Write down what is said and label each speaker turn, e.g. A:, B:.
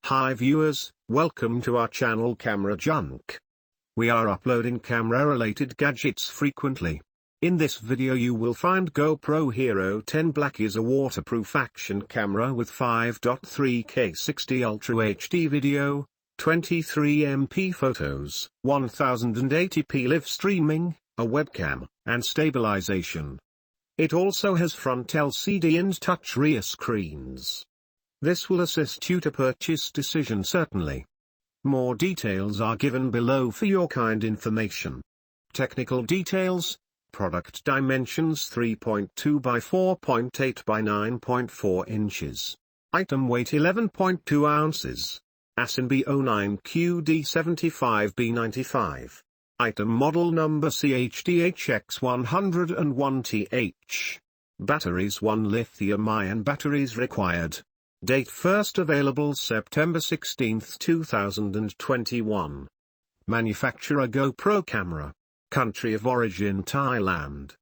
A: Hi viewers, welcome to our channel Camera Junk. We are uploading camera-related gadgets frequently. In this video you will find GoPro HERO10 Black is a waterproof action camera with 5.3K 60 Ultra HD video, 23MP photos, 1080p live streaming, a webcam, and stabilization. It also has front LCD and touch rear screens. This will assist you to purchase decision certainly. More details are given below for your kind information. Technical details: product dimensions 3.2 by 4.8 by 9.4 inches. Item weight 11.2 ounces. ASIN B09QD75B95. Item model number CHDHX101TH. Batteries: 1 lithium-ion batteries required. Date first available September 16, 2021. Manufacturer GoPro camera. Country of origin Thailand.